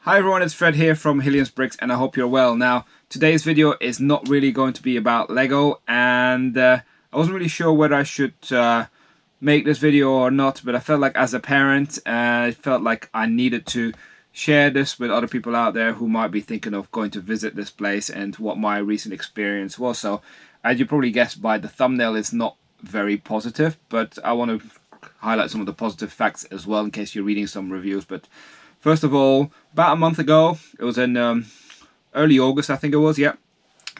Hi everyone, it's Fred here from Hillian's Bricks and I hope you're well. Now, today's video is not really going to be about Lego and I wasn't really sure whether I should make this video or not, but I felt like as a parent, I felt like I needed to share this with other people out there who might be thinking of going to visit this place and what my recent experience was. So, as you probably guessed by the thumbnail, it's not very positive, but I want to highlight some of the positive facts as well in case you're reading some reviews. But first of all, about a month ago, it was in early August, I think it was, yeah.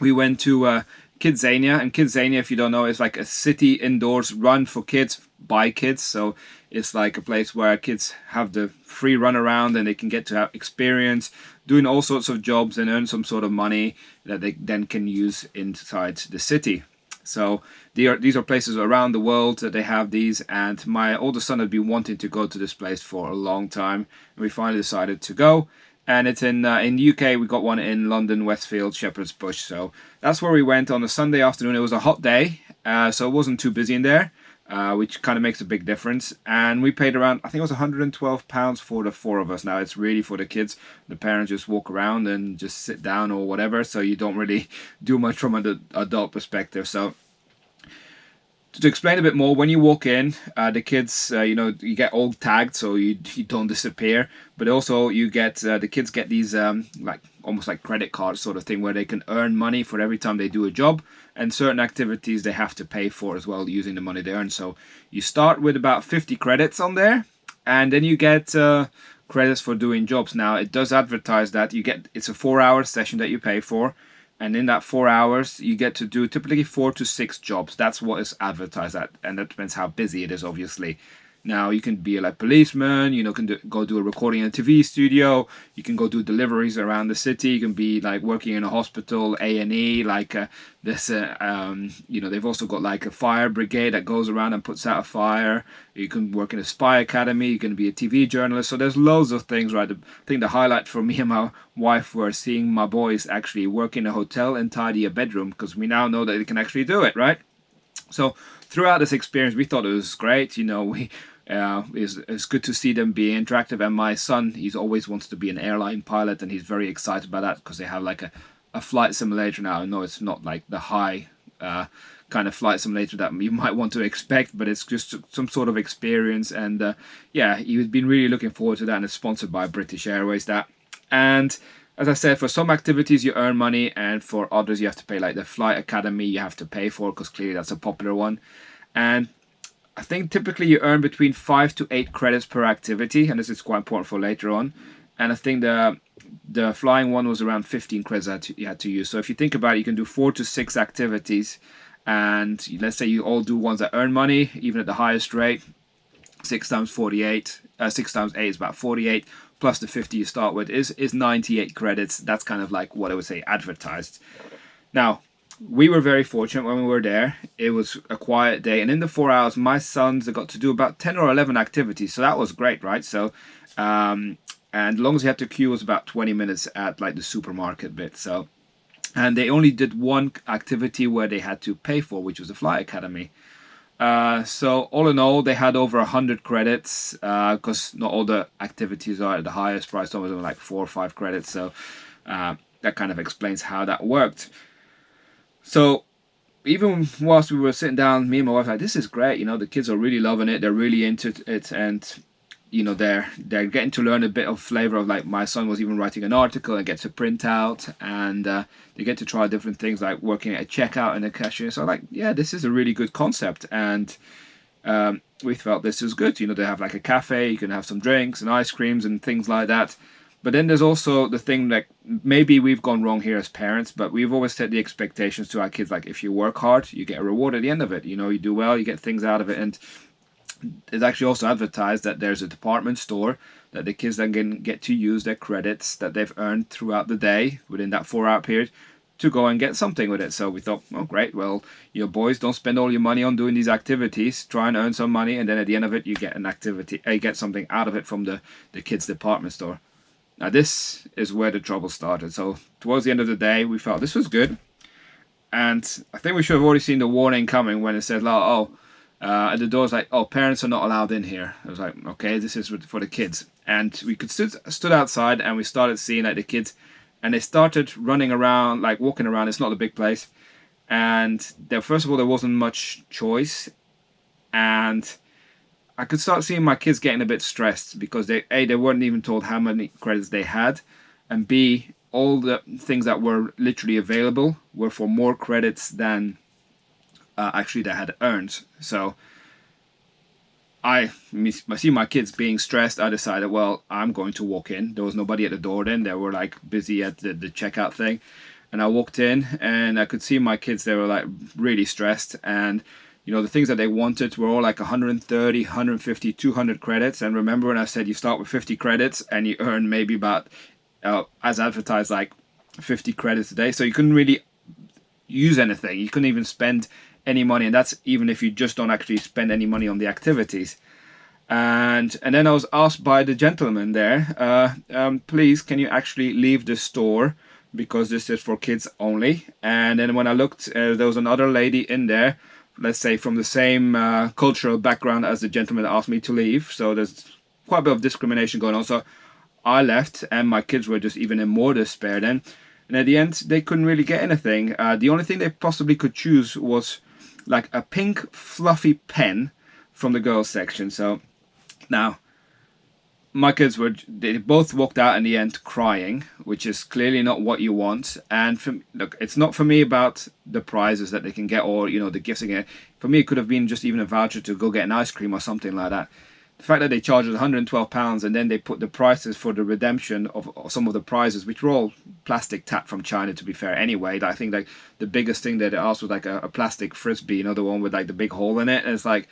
We went to Kidzania, and Kidzania, if you don't know, is like a city indoors run for kids by kids. So it's like a place where kids have the free run around and they can get to have experience doing all sorts of jobs and earn some sort of money that they then can use inside the city. So these are places around the world that they have these, and my older son had been wanting to go to this place for a long time, and we finally decided to go. And it's in the UK. We got one in London, Westfield, Shepherd's Bush. So that's where we went on a Sunday afternoon. It was a hot day, so it wasn't too busy in there, which kind of makes a big difference. And we paid around, I think it was £112 for the four of us. Now it's really for the kids. The parents just walk around and just sit down or whatever. So you don't really do much from an adult perspective. So to explain a bit more, when you walk in, the kids, you get all tagged so you don't disappear. But also you get, the kids get these like almost like credit cards sort of thing where they can earn money for every time they do a job. And certain activities they have to pay for as well using the money they earn. So you start with about 50 credits on there. And then you get credits for doing jobs. Now it does advertise that it's a 4-hour session that you pay for. And in that 4 hours, you get to do typically 4 to 6 jobs. That's what is advertised at, and that depends how busy it is, obviously. Now, you can be like policeman, go do a recording in a TV studio. You can go do deliveries around the city. You can be like working in a hospital, A&E, like they've also got like a fire brigade that goes around and puts out a fire. You can work in a spy academy. You can be a TV journalist. So there's loads of things, right? I think the highlight for me and my wife were seeing my boys actually work in a hotel and tidy a bedroom, because we now know that they can actually do it, right? So throughout this experience, we thought it was great. It's good to see them being interactive. And my son, he's always wants to be an airline pilot, and he's very excited about that because they have like a flight simulator now. I know it's not like the high kind of flight simulator that you might want to expect, but it's just some sort of experience. And yeah, he's been really looking forward to that, and it's sponsored by British Airways, that. And as I said, for some activities you earn money, and for others you have to pay. Like the Flight Academy you have to pay for, because clearly that's a popular one. And I think typically you earn between 5 to 8 credits per activity, and this is quite important for later on. And I think the flying one was around 15 credits that you had to use. So if you think about it, you can do 4 to 6 activities, and let's say you all do ones that earn money, even at the highest rate. 6 times 48, 6 times 8 is about 48, plus the 50 you start with is 98 credits. That's kind of like what I would say advertised. Now, we were very fortunate when we were there. It was a quiet day, and in the 4 hours, my sons got to do about 10 or 11 activities, so that was great, right? So, and the longest you had to queue was about 20 minutes at like the supermarket bit. So, and they only did one activity where they had to pay for, which was the Flight Academy. So all in all, they had over 100 credits, because not all the activities are at the highest price. Some of them are like 4 or 5 credits. So that kind of explains how that worked. So even whilst we were sitting down, me and my wife were like, this is great. The kids are really loving it. They're really into it, and they're getting to learn a bit of flavor of, like, my son was even writing an article and gets a printout, and they get to try different things like working at a checkout and a cashier. So like, yeah, this is a really good concept, and we felt this is good. They have like a cafe, you can have some drinks and ice creams and things like that. But then there's also the thing that maybe we've gone wrong here as parents, but we've always set the expectations to our kids, like, if you work hard, you get a reward at the end of it. You do well, you get things out of it. And it's actually also advertised that there's a department store that the kids then can get to use their credits that they've earned throughout the day within that 4-hour period to go and get something with it. So we thought, oh great, well, boys, don't spend all your money on doing these activities, try and earn some money, and then at the end of it you get an activity, you get something out of it from the kids department store. Now this is where the trouble started. So towards the end of the day, we felt this was good, and I think we should have already seen the warning coming when it said, at the door's like, oh, parents are not allowed in here. I was like, okay, this is for the kids. and we could stood outside, and we started seeing like the kids, and they started running around, like walking around. It's not a big place, and there, first of all, there wasn't much choice, and I could start seeing my kids getting a bit stressed because they weren't even told how many credits they had, and B, all the things that were literally available were for more credits than actually they had earned. So I see my kids being stressed. I decided, well, I'm going to walk in. There was nobody at the door then. They were like busy at the checkout thing. And I walked in and I could see my kids, they were like really stressed. And, you know, the things that they wanted were all like 130, 150, 200 credits. And remember when I said you start with 50 credits and you earn maybe about, as advertised, like 50 credits a day. So you couldn't really use anything. You couldn't even spend any money, and that's even if you just don't actually spend any money on the activities. And then I was asked by the gentleman there, please, can you actually leave the store because this is for kids only? And then when I looked, there was another lady in there, let's say from the same cultural background as the gentleman that asked me to leave. So there's quite a bit of discrimination going on. So I left, and my kids were just even in more despair then. And at the end, they couldn't really get anything. The only thing they possibly could choose was like a pink fluffy pen from the girls section. So now my kids they both walked out in the end crying, which is clearly not what you want. And look, it's not for me about the prizes that they can get, or you know, the gifts again. For me, it could have been just even a voucher to go get an ice cream or something like that. The fact that they charged us £112 and then they put the prices for the redemption of some of the prizes, which were all plastic tap from China, to be fair anyway. I think like the biggest thing that they asked was like a plastic frisbee, another one with like the big hole in it. And it's like,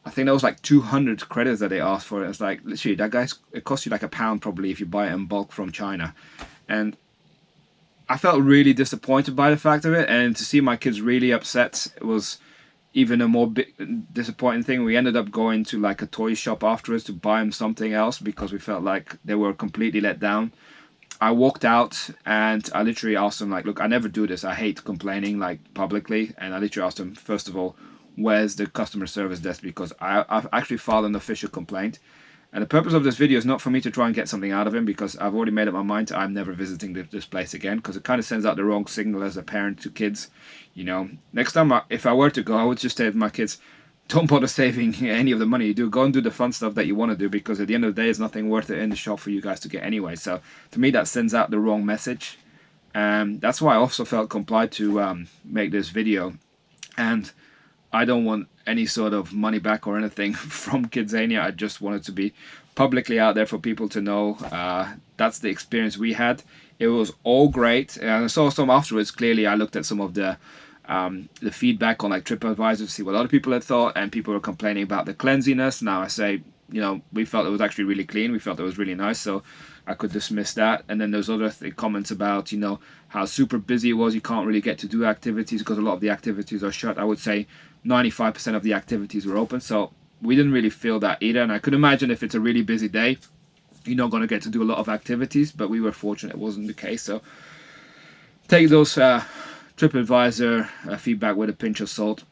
I think that was like 200 credits that they asked for. It's like, literally, that guy's, it costs you like £1 probably if you buy it in bulk from China. And I felt really disappointed by the fact of it. And to see my kids really upset, it was even a more disappointing thing. We ended up going to like a toy shop afterwards to buy them something else because we felt like they were completely let down. I walked out and I literally asked them, like, look, I never do this. I hate complaining like publicly. And I literally asked them, first of all, where's the customer service desk? Because I've actually filed an official complaint. And the purpose of this video is not for me to try and get something out of him, because I've already made up my mind I'm never visiting this place again, because it kind of sends out the wrong signal as a parent to kids. You know, next time if I were to go, I would just say to my kids, don't bother saving any of the money you do. Go and do the fun stuff that you want to do, because at the end of the day, there's nothing worth it in the shop for you guys to get anyway. So to me, that sends out the wrong message. That's why I also felt compelled to make this video. And I don't want any sort of money back or anything from Kidzania. I just want it to be publicly out there for people to know. That's the experience we had. It was all great. And I saw some afterwards. Clearly, I looked at some of the feedback on like TripAdvisor to see what other people had thought, and people were complaining about the cleanliness. Now I say, you know, we felt it was actually really clean. We felt it was really nice, so I could dismiss that. And then there's other comments about, you know, how super busy it was. You can't really get to do activities because a lot of the activities are shut. I would say 95% of the activities were open, so we didn't really feel that either. And I could imagine if it's a really busy day, you're not going to get to do a lot of activities, but we were fortunate it wasn't the case. So take those TripAdvisor feedback with a pinch of salt.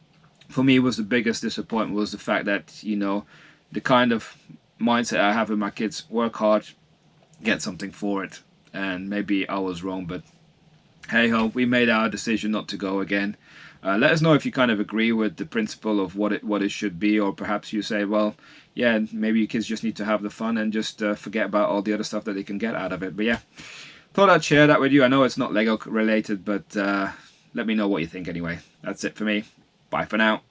For me, was the biggest disappointment was the fact that, you know, the kind of mindset I have with my kids: work hard, get something for it. And maybe I was wrong, but hey ho, we made our decision not to go again. Let us know if you kind of agree with the principle of what it should be, or perhaps you say, well, yeah, maybe your kids just need to have the fun and just forget about all the other stuff that they can get out of it. But yeah, thought I'd share that with you. I know it's not Lego related, but let me know what you think anyway. That's it for me. Bye for now.